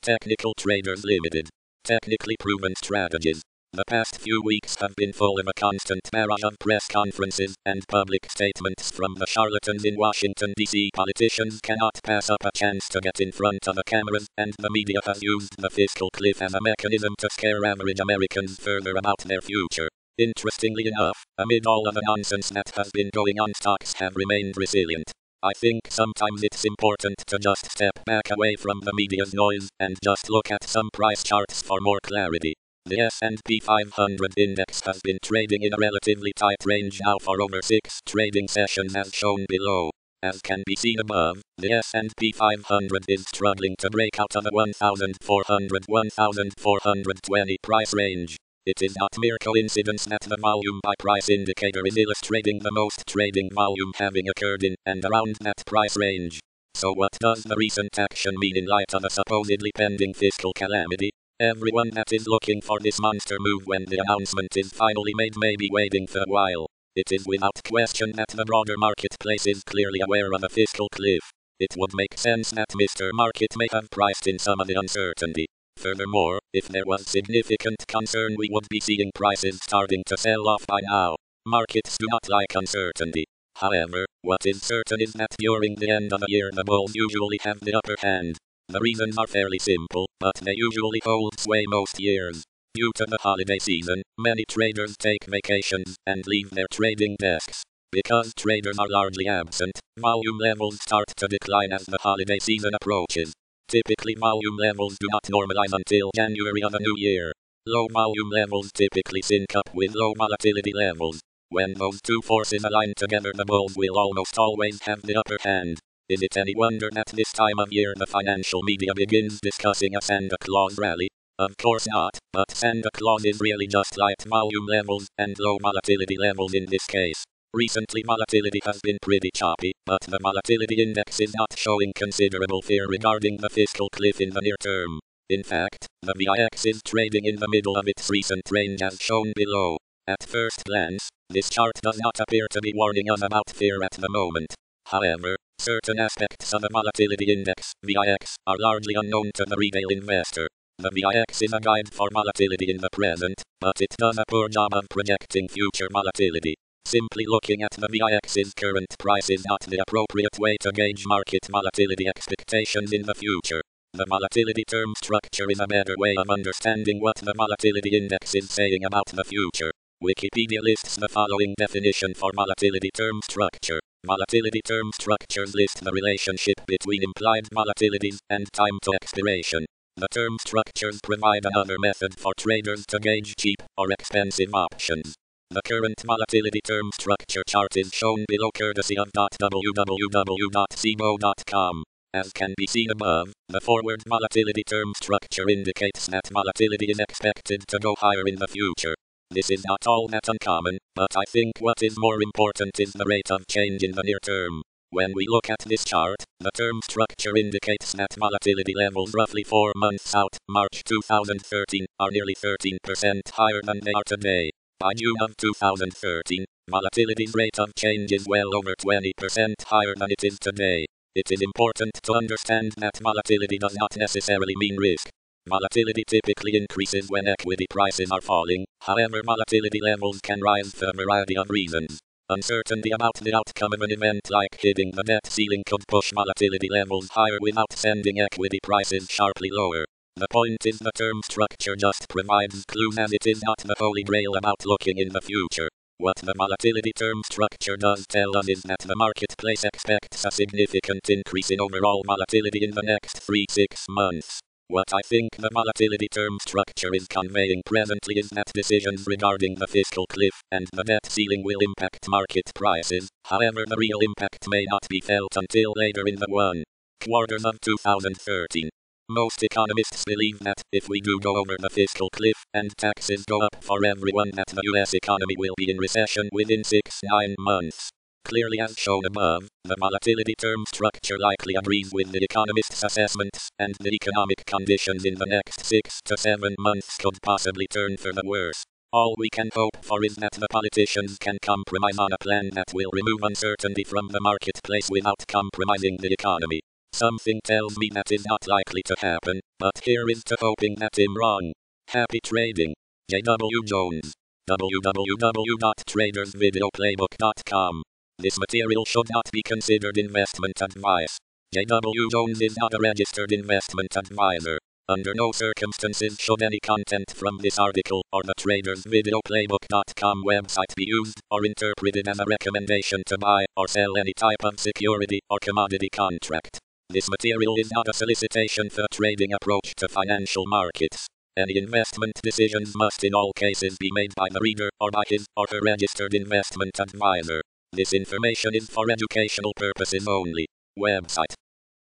Technical Traders Limited. Technically proven strategies. The past few weeks have been full of a constant barrage of press conferences and public statements from the charlatans in Washington, D.C. Politicians cannot pass up a chance to get in front of the cameras, and the media has used the fiscal cliff as a mechanism to scare average Americans further about their future. Interestingly enough, amid all of the nonsense that has been going on, stocks have remained resilient. I think sometimes it's important to just step back away from the media's noise and just look at some price charts for more clarity. The S&P 500 index has been trading in a relatively tight range now for over 6 trading sessions as shown below. As can be seen above, the S&P 500 is struggling to break out of the 1,400-1,420 price range. It is not mere coincidence that the volume by price indicator is illustrating the most trading volume having occurred in and around that price range. So what does the recent action mean in light of a supposedly pending fiscal calamity? Everyone that is looking for this monster move when the announcement is finally made may be waiting for a while. It is without question that the broader marketplace is clearly aware of a fiscal cliff. It would make sense that Mr. Market may have priced in some of the uncertainty. Furthermore, if there was significant concern, we would be seeing prices starting to sell off by now. Markets do not like uncertainty. However, what is certain is that during the end of the year the bulls usually have the upper hand. The reasons are fairly simple, but they usually hold sway most years. Due to the holiday season, many traders take vacations and leave their trading desks. Because traders are largely absent, volume levels start to decline as the holiday season approaches. Typically volume levels do not normalize until January of the new year. Low volume levels typically sync up with low volatility levels. When those two forces align together, the bulls will almost always have the upper hand. Is it any wonder that this time of year the financial media begins discussing a Santa Claus rally? Of course not, but Santa Claus is really just light volume levels and low volatility levels in this case. Recently volatility has been pretty choppy, but the volatility index is not showing considerable fear regarding the fiscal cliff in the near term. In fact, the VIX is trading in the middle of its recent range as shown below. At first glance, this chart does not appear to be warning us about fear at the moment. However, certain aspects of the volatility index, VIX, are largely unknown to the retail investor. The VIX is a guide for volatility in the present, but it does a poor job of projecting future volatility. Simply looking at the VIX's current price is not the appropriate way to gauge market volatility expectations in the future. The volatility term structure is a better way of understanding what the volatility index is saying about the future. Wikipedia lists the following definition for volatility term structure. Volatility term structures list the relationship between implied volatilities and time to expiration. The term structures provide another method for traders to gauge cheap or expensive options. The current volatility term structure chart is shown below courtesy of www.cboe.com. As can be seen above, the forward volatility term structure indicates that volatility is expected to go higher in the future. This is not all that uncommon, but I think what is more important is the rate of change in the near term. When we look at this chart, the term structure indicates that volatility levels roughly 4 months out, March 2013, are nearly 13% higher than they are today. By June of 2013, volatility's rate of change is well over 20% higher than it is today. It is important to understand that volatility does not necessarily mean risk. Volatility typically increases when equity prices are falling, however volatility levels can rise for a variety of reasons. Uncertainty about the outcome of an event like hitting the debt ceiling could push volatility levels higher without sending equity prices sharply lower. The point is the term structure just provides clues, as it is not the holy grail about looking in the future. What the volatility term structure does tell us is that the marketplace expects a significant increase in overall volatility in the next 3-6 months. What I think the volatility term structure is conveying presently is that decisions regarding the fiscal cliff and the debt ceiling will impact market prices. However, the real impact may not be felt until later in the 1 quarters of 2013. Most economists believe that if we do go over the fiscal cliff and taxes go up for everyone, that the US economy will be in recession within 6-9 months. Clearly, as shown above, the volatility term structure likely agrees with the economists' assessments, and the economic conditions in the next 6 to 7 months could possibly turn for the worse. All we can hope for is that the politicians can compromise on a plan that will remove uncertainty from the marketplace without compromising the economy. Something tells me that is not likely to happen, but here is to hoping that I'm wrong. Happy trading. J.W. Jones. www.tradersvideoplaybook.com. This material should not be considered investment advice. J.W. Jones is not a registered investment advisor. Under no circumstances should any content from this article or the TradersVideoPlaybook.com website be used or interpreted as a recommendation to buy or sell any type of security or commodity contract. This material is not a solicitation for trading approach to financial markets. Any investment decisions must in all cases be made by the reader or by his or her registered investment advisor. This information is for educational purposes only. Website